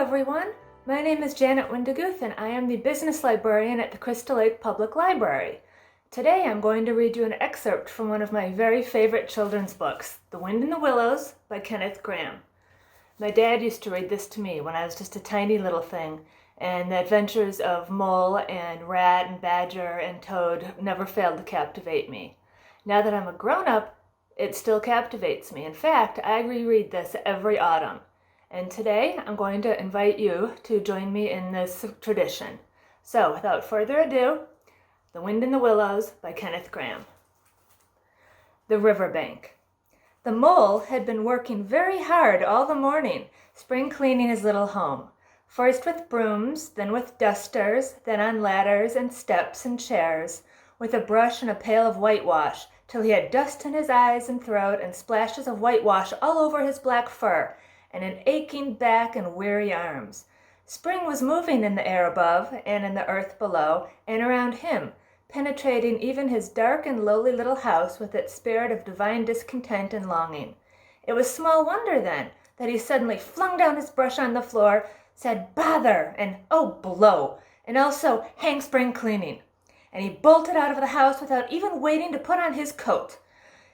everyone. My name is Janet Windeguth and I am the business librarian at the Crystal Lake Public Library. Today I'm going to read you an excerpt from one of my very favorite children's books, The Wind in the Willows by Kenneth Grahame. My dad used to read this to me when I was just a tiny little thing, and the adventures of Mole and Rat and Badger and Toad never failed to captivate me. Now that I'm a grown-up, it still captivates me. In fact, I reread this every autumn. And today I'm going to invite you to join me in this tradition. So without further ado, The Wind in the Willows by Kenneth Grahame. The Riverbank. The mole had been working very hard all the morning, spring cleaning his little home. First with brooms, then with dusters, then on ladders and steps and chairs, with a brush and a pail of whitewash, till he had dust in his eyes and throat and splashes of whitewash all over his black fur, and an aching back and weary arms. Spring was moving in the air above and in the earth below and around him, penetrating even his dark and lowly little house with its spirit of divine discontent and longing. It was small wonder, then, that he suddenly flung down his brush on the floor, said "Bother!" and "Oh, blow!" and also "Hang spring cleaning!" And he bolted out of the house without even waiting to put on his coat.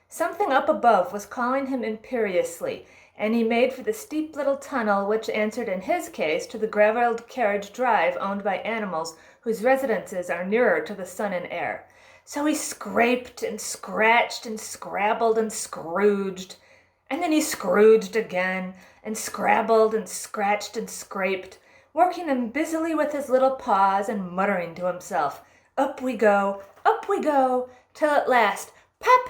Something up above was calling him imperiously, and he made for the steep little tunnel which answered in his case to the gravelled carriage drive owned by animals whose residences are nearer to the sun and air. So he scraped and scratched and scrabbled and scrooged, and then he scrooged again, and scrabbled and scratched and scraped, working busily with his little paws and muttering to himself, up we go, till at last, pop!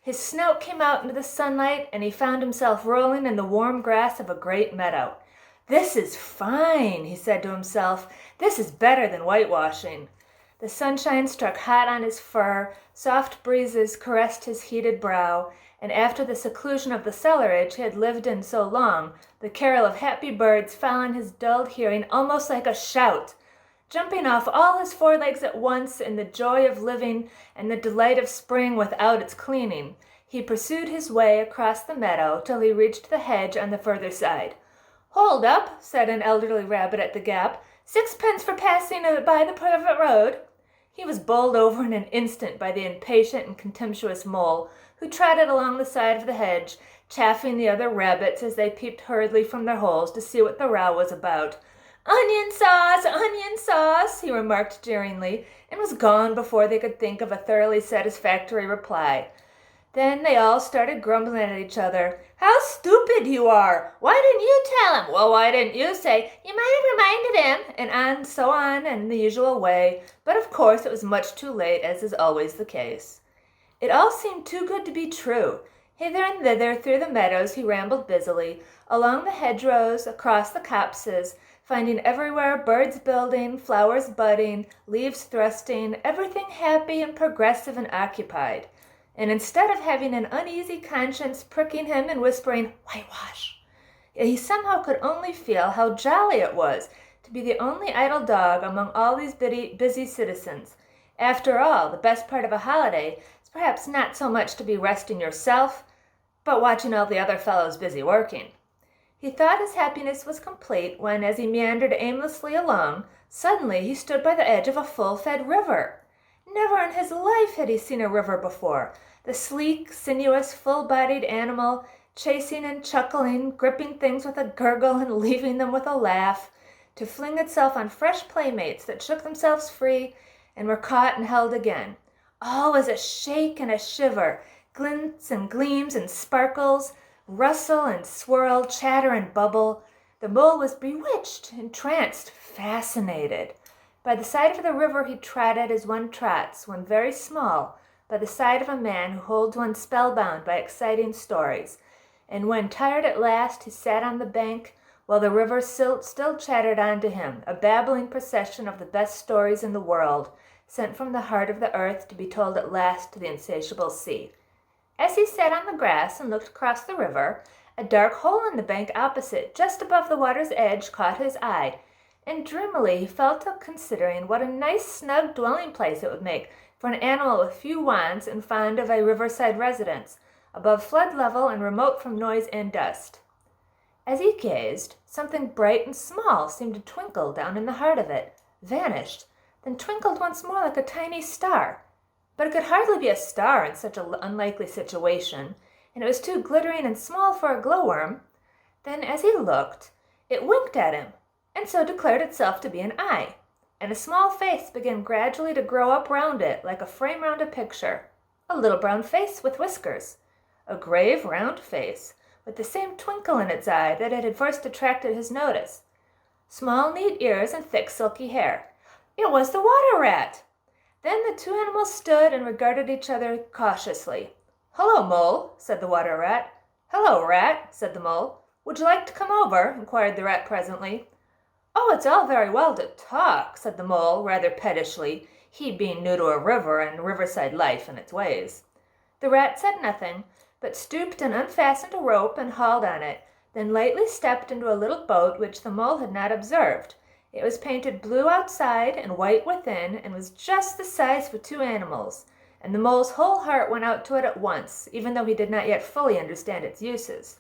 His snout came out into the sunlight, and he found himself rolling in the warm grass of a great meadow. "This is fine," he said to himself. "This is better than whitewashing." The sunshine struck hot on his fur, soft breezes caressed his heated brow, and after the seclusion of the cellarage he had lived in so long, the carol of happy birds fell on his dulled hearing almost like a shout. Jumping off all his forelegs at once in the joy of living and the delight of spring without its cleaning, he pursued his way across the meadow till he reached the hedge on the further side. "Hold up," said an elderly rabbit at the gap. "Sixpence for passing by the private road." He was bowled over in an instant by the impatient and contemptuous mole, who trotted along the side of the hedge, chaffing the other rabbits as they peeped hurriedly from their holes to see what the row was about. "Onion sauce," he remarked jeeringly, and was gone before they could think of a thoroughly satisfactory reply. Then they all started grumbling at each other. "How stupid you are! Why didn't you tell him? Well, why didn't you say, you might have reminded him?" And so on in the usual way, but of course it was much too late, as is always the case. It all seemed too good to be true. Hither and thither through the meadows he rambled busily, along the hedgerows, across the copses, finding everywhere birds building, flowers budding, leaves thrusting, everything happy and progressive and occupied. And instead of having an uneasy conscience pricking him and whispering, "Whitewash," he somehow could only feel how jolly it was to be the only idle dog among all these busy citizens. After all, the best part of a holiday is perhaps not so much to be resting yourself, but watching all the other fellows busy working. He thought his happiness was complete when, as he meandered aimlessly along, suddenly he stood by the edge of a full-fed river. Never in his life had he seen a river before. The sleek, sinuous, full-bodied animal, chasing and chuckling, gripping things with a gurgle and leaving them with a laugh, to fling itself on fresh playmates that shook themselves free and were caught and held again. All was a shake and a shiver, glints and gleams and sparkles, rustle and swirl, chatter and bubble. The mole was bewitched, entranced, fascinated. By the side of the river he trotted as one trots, when very small, by the side of a man who holds one spellbound by exciting stories. And when tired at last, he sat on the bank, while the river still chattered on to him, a babbling procession of the best stories in the world, sent from the heart of the earth to be told at last to the insatiable sea. As he sat on the grass and looked across the river, a dark hole in the bank opposite, just above the water's edge, caught his eye, and dreamily he fell to considering what a nice snug dwelling place it would make for an animal with few wants and fond of a riverside residence, above flood level and remote from noise and dust. As he gazed, something bright and small seemed to twinkle down in the heart of it, vanished, then twinkled once more like a tiny star. But it could hardly be a star in such an unlikely situation, and it was too glittering and small for a glowworm. Then, as he looked, it winked at him, and so declared itself to be an eye, and a small face began gradually to grow up round it like a frame round a picture, a little brown face with whiskers, a grave round face with the same twinkle in its eye that it had first attracted his notice, small neat ears and thick silky hair. It was the water rat! Then the two animals stood and regarded each other cautiously. "Hello, Mole," said the water rat. "Hello, Rat," said the Mole. "Would you like to come over?" inquired the rat presently. "Oh, it's all very well to talk," said the Mole rather pettishly, he being new to a river and riverside life and its ways. The rat said nothing, but stooped and unfastened a rope and hauled on it, then lightly stepped into a little boat which the Mole had not observed. It was painted blue outside and white within, and was just the size for two animals, and the Mole's whole heart went out to it at once, even though he did not yet fully understand its uses.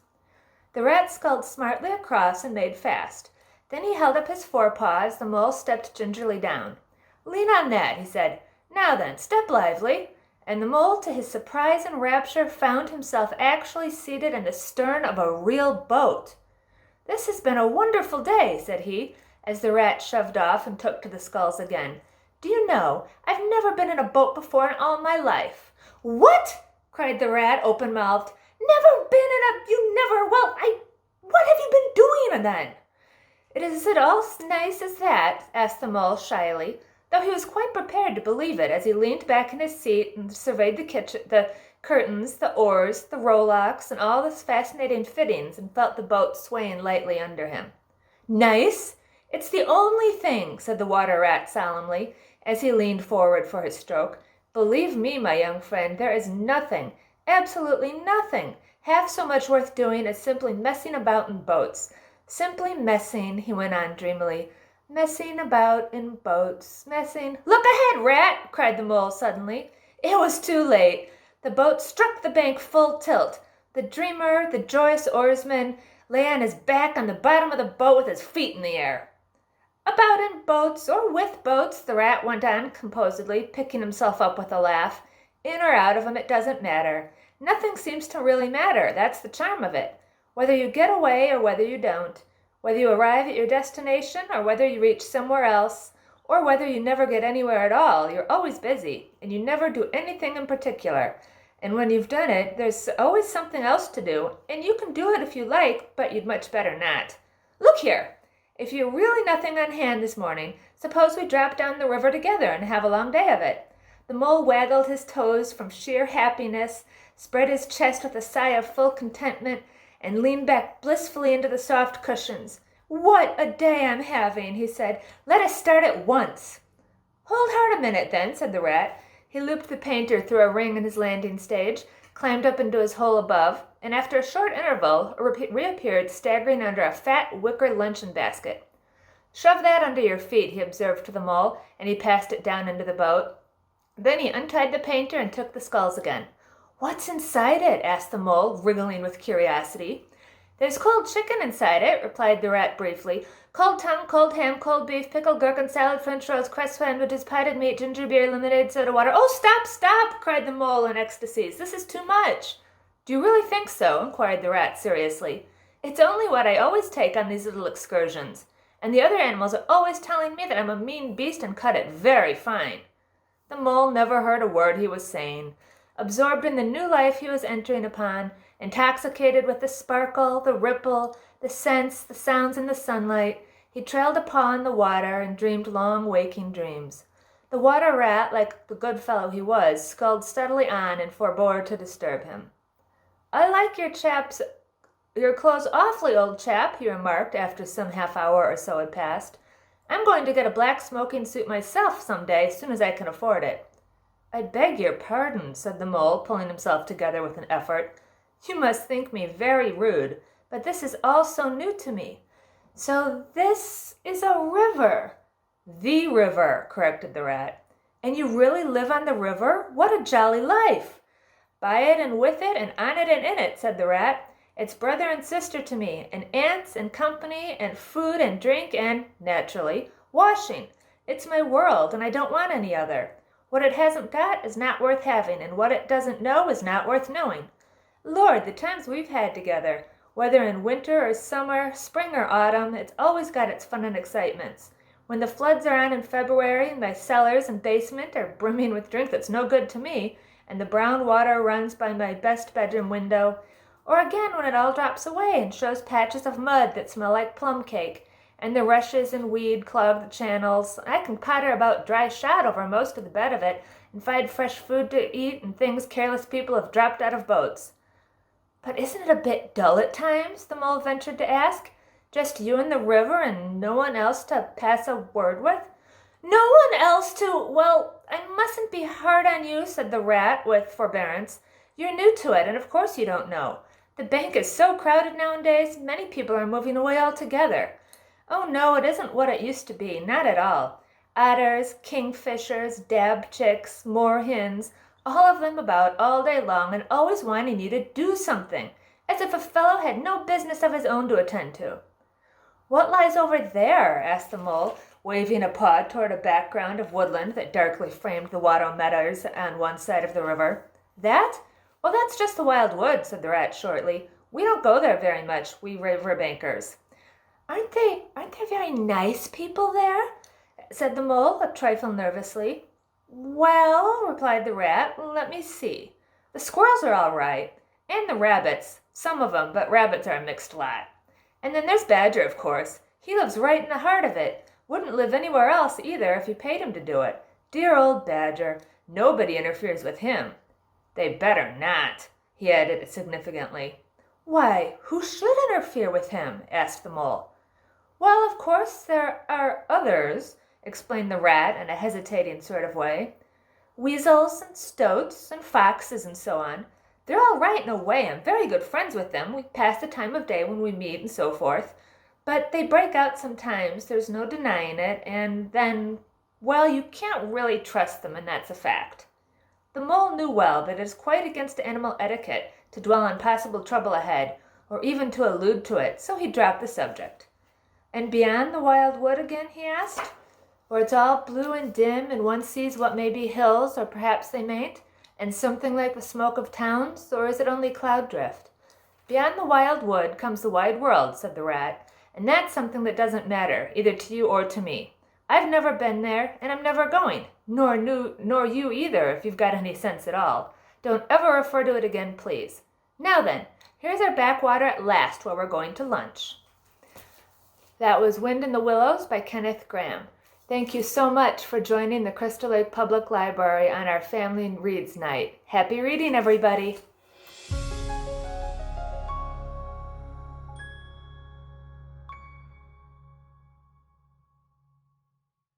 The rat sculled smartly across and made fast. Then he held up his forepaw as the Mole stepped gingerly down. "Lean on that," he said. "Now then, step lively." And the Mole, to his surprise and rapture, found himself actually seated in the stern of a real boat. "This has been a wonderful day," said he, as the rat shoved off and took to the sculls again. "Do you know, I've never been in a boat before in all my life." "What?" cried the rat, open-mouthed. "Never been in a... you never... well, what have you been doing then?" "Is it all nice as that?" asked the Mole shyly, though he was quite prepared to believe it as he leaned back in his seat and surveyed the kitchen, the curtains, the oars, the rowlocks, and all the fascinating fittings, and felt the boat swaying lightly under him. "Nice? It's the only thing," said the water rat solemnly, as he leaned forward for his stroke. "Believe me, my young friend, there is nothing, absolutely nothing, half so much worth doing as simply messing about in boats. Simply messing," he went on dreamily. "Messing about in boats, messing—" "Look ahead, Rat!" cried the Mole suddenly. It was too late. The boat struck the bank full tilt. The dreamer, the joyous oarsman, lay on his back on the bottom of the boat with his feet in the air. "About in boats or with boats," the rat went on composedly, picking himself up with a laugh. "In or out of 'em, it doesn't matter. Nothing seems to really matter. That's the charm of it. Whether you get away or whether you don't. Whether you arrive at your destination or whether you reach somewhere else, or whether you never get anywhere at all, you're always busy, and you never do anything in particular. And when you've done it, there's always something else to do, and you can do it if you like, but you'd much better not. Look here! If you're really nothing on hand this morning, suppose we drop down the river together and have a long day of it." The Mole waggled his toes from sheer happiness, spread his chest with a sigh of full contentment, and leaned back blissfully into the soft cushions. "What a day I'm having," he said. "Let us start at once." "Hold hard a minute, then," said the rat. He looped the painter through a ring in his landing stage, climbed up into his hole above, and after a short interval reappeared staggering under a fat wicker luncheon basket. "Shove that under your feet," he observed to the Mole, and he passed it down into the boat. Then he untied the painter and took the sculls again. "What's inside it?" asked the Mole, wriggling with curiosity. "There's cold chicken inside it," replied the rat briefly. "Cold tongue, cold ham, cold beef, pickled gherkin salad, French rolls, crust sandwiches, potted meat, ginger beer, lemonade, soda water—" "Oh, stop, stop!" cried the Mole in ecstasies. "This is too much." "Do you really think so?" inquired the rat seriously. "It's only what I always take on these little excursions, and the other animals are always telling me that I'm a mean beast and cut it very fine." The Mole never heard a word he was saying. Absorbed in the new life he was entering upon, intoxicated with the sparkle, the ripple, the scents, the sounds in the sunlight, he trailed a paw in the water and dreamed long waking dreams. The water rat, like the good fellow he was, sculled steadily on and forbore to disturb him. "I like your clothes awfully, old chap," he remarked after some half-hour or so had passed. "I'm going to get a black smoking suit myself some day as soon as I can afford it." "I beg your pardon," said the Mole, pulling himself together with an effort. "You must think me very rude, but this is all so new to me. So this is a river." "The river," corrected the rat. "And you really live on the river? What a jolly life!" "By it and with it and on it and in it," said the rat. It's brother and sister to me, and aunts and company and food and drink and, naturally, washing. It's my world, and I don't want any other. What it hasn't got is not worth having, and what it doesn't know is not worth knowing. Lord, the times we've had together, whether in winter or summer, spring or autumn, it's always got its fun and excitements. When the floods are on in February, my cellars and basement are brimming with drink that's no good to me, and the brown water runs by my best bedroom window, or again when it all drops away and shows patches of mud that smell like plum cake, and the rushes and weed clog the channels, I can potter about dry shod over most of the bed of it and find fresh food to eat and things careless people have dropped out of boats. But isn't it a bit dull at times? The mole ventured to ask. Just you and the river and no one else to pass a word with? No one else to... Well, I mustn't be hard on you, said the rat with forbearance. You're new to it, and of course you don't know. The bank is so crowded nowadays, many people are moving away altogether. Oh no, it isn't what it used to be, not at all. Otters, kingfishers, dab chicks, moorhens, all of them about all day long and always wanting you to do something, as if a fellow had no business of his own to attend to. What lies over there? Asked the mole, waving a paw toward a background of woodland that darkly framed the wattle meadows on one side of the river. That? Well, that's just the wild wood, said the rat shortly. We don't go there very much, we river bankers. Aren't they very nice people there? Said the mole, a trifle nervously. Well, replied the rat, let me see. The squirrels are all right, and the rabbits, some of them, but rabbits are a mixed lot. And then there's Badger, of course. He lives right in the heart of it. Wouldn't live anywhere else either if you paid him to do it. Dear old Badger. Nobody interferes with him. They better not, he added significantly. Why, who should interfere with him? Asked the mole. Well, of course there are others, explained the rat in a hesitating sort of way. Weasels and stoats and foxes and so on. They're all right in a way. I'm very good friends with them. We pass the time of day when we meet and so forth. But they break out sometimes, there's no denying it, and then, well, you can't really trust them, and that's a fact. The mole knew well that it is quite against animal etiquette to dwell on possible trouble ahead, or even to allude to it, so he dropped the subject. And beyond the wild wood again, he asked, where it's all blue and dim, and one sees what may be hills, or perhaps they mayn't, and something like the smoke of towns, or is it only cloud drift? Beyond the wild wood comes the wide world, said the rat, and that's something that doesn't matter, either to you or to me. I've never been there, and I'm never going, nor you either, if you've got any sense at all. Don't ever refer to it again, please. Now then, here's our backwater at last, where we're going to lunch. That was Wind in the Willows by Kenneth Grahame. Thank you so much for joining the Crystal Lake Public Library on our Family Reads Night. Happy reading, everybody!